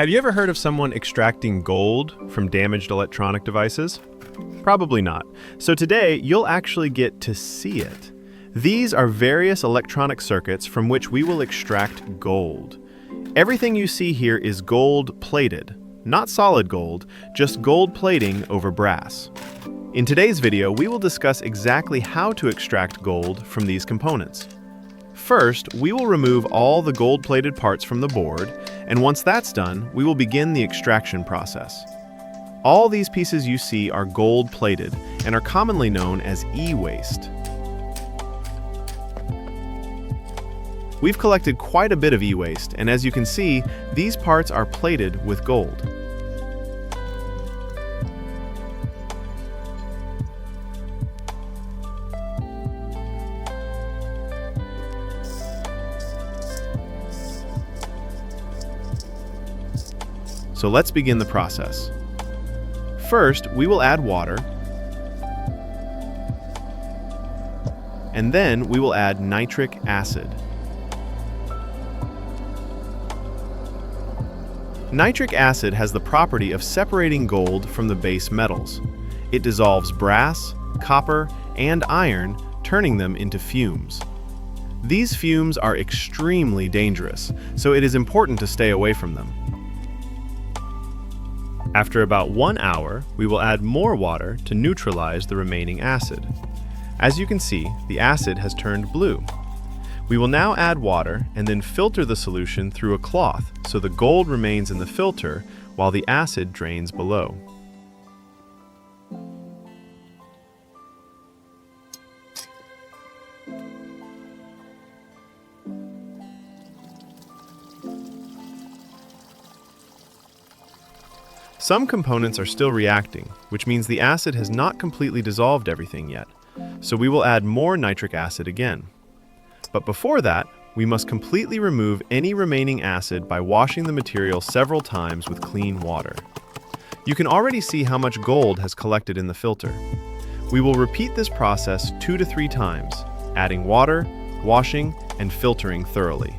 Have you ever heard of someone extracting gold from damaged electronic devices? Probably not. So today, you'll actually get to see it. These are various electronic circuits from which we will extract gold. Everything you see here is gold-plated. Not solid gold, just gold plating over brass. In today's video, we will discuss exactly how to extract gold from these components. First, we will remove all the gold-plated parts from the board, and once that's done, we will begin the extraction process. All these pieces you see are gold-plated and are commonly known as e-waste. We've collected quite a bit of e-waste, and as you can see, these parts are plated with gold. So let's begin the process. First, we will add water, and then we will add nitric acid. Nitric acid has the property of separating gold from the base metals. It dissolves brass, copper, and iron, turning them into fumes. These fumes are extremely dangerous, so it is important to stay away from them. After about 1 hour, we will add more water to neutralize the remaining acid. As you can see, the acid has turned blue. We will now add water and then filter the solution through a cloth so the gold remains in the filter while the acid drains below. Some components are still reacting, which means the acid has not completely dissolved everything yet, so we will add more nitric acid again. But before that, we must completely remove any remaining acid by washing the material several times with clean water. You can already see how much gold has collected in the filter. We will repeat this process 2 to 3 times, adding water, washing, and filtering thoroughly.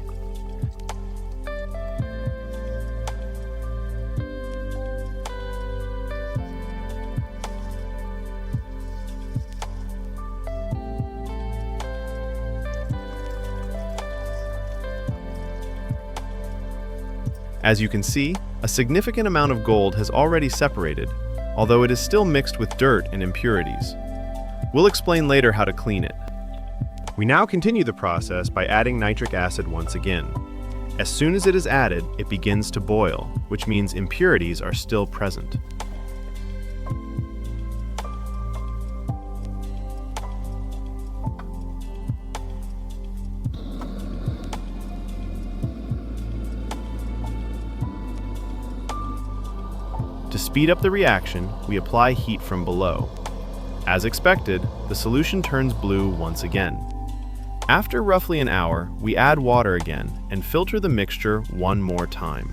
As you can see, a significant amount of gold has already separated, although it is still mixed with dirt and impurities. We'll explain later how to clean it. We now continue the process by adding nitric acid once again. As soon as it is added, it begins to boil, which means impurities are still present. To speed up the reaction, we apply heat from below. As expected, the solution turns blue once again. After roughly an hour, we add water again and filter the mixture one more time.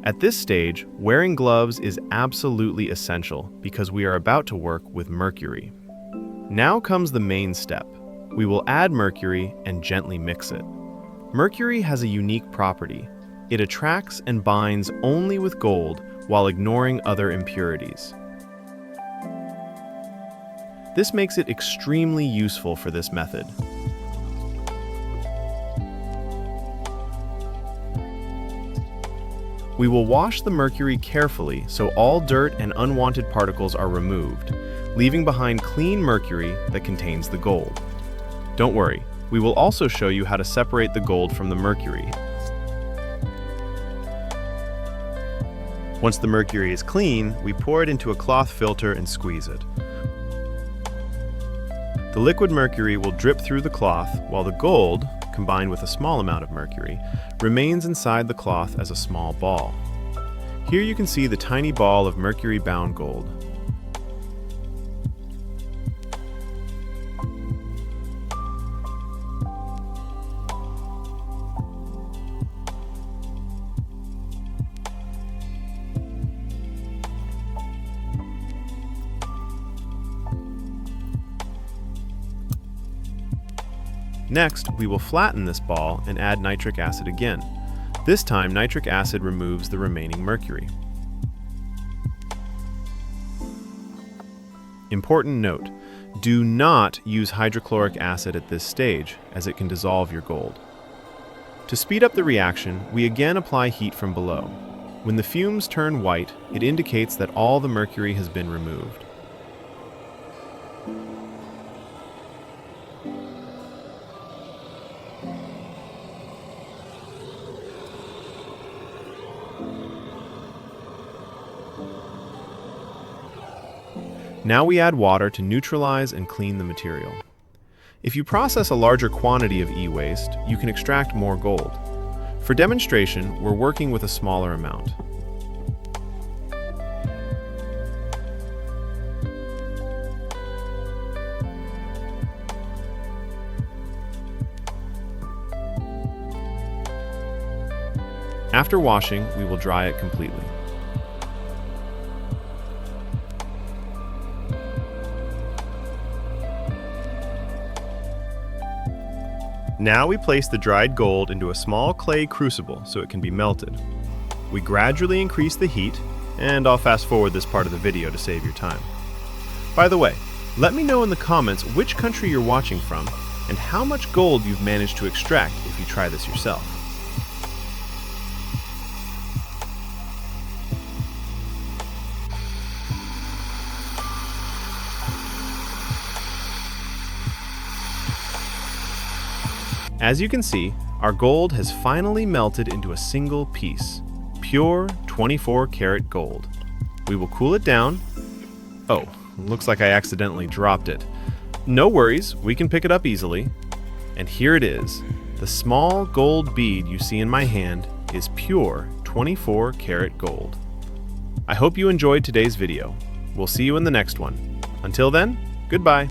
At this stage, wearing gloves is absolutely essential because we are about to work with mercury. Now comes the main step. We will add mercury and gently mix it. Mercury has a unique property. It attracts and binds only with gold while ignoring other impurities. This makes it extremely useful for this method. We will wash the mercury carefully so all dirt and unwanted particles are removed, leaving behind clean mercury that contains the gold. Don't worry, we will also show you how to separate the gold from the mercury. Once the mercury is clean, we pour it into a cloth filter and squeeze it. The liquid mercury will drip through the cloth while the gold, combined with a small amount of mercury, remains inside the cloth as a small ball. Here you can see the tiny ball of mercury-bound gold. Next, we will flatten this ball and add nitric acid again. This time, nitric acid removes the remaining mercury. Important note, do not use hydrochloric acid at this stage, as it can dissolve your gold. To speed up the reaction, we again apply heat from below. When the fumes turn white, it indicates that all the mercury has been removed. Now we add water to neutralize and clean the material. If you process a larger quantity of e-waste, you can extract more gold. For demonstration, we're working with a smaller amount. After washing, we will dry it completely. Now we place the dried gold into a small clay crucible so it can be melted. We gradually increase the heat, and I'll fast forward this part of the video to save your time. By the way, let me know in the comments which country you're watching from and how much gold you've managed to extract if you try this yourself. As you can see, our gold has finally melted into a single piece, pure 24-karat gold. We will cool it down. Oh, looks like I accidentally dropped it. No worries, we can pick it up easily. And here it is. The small gold bead you see in my hand is pure 24-karat gold. I hope you enjoyed today's video. We'll see you in the next one. Until then, goodbye.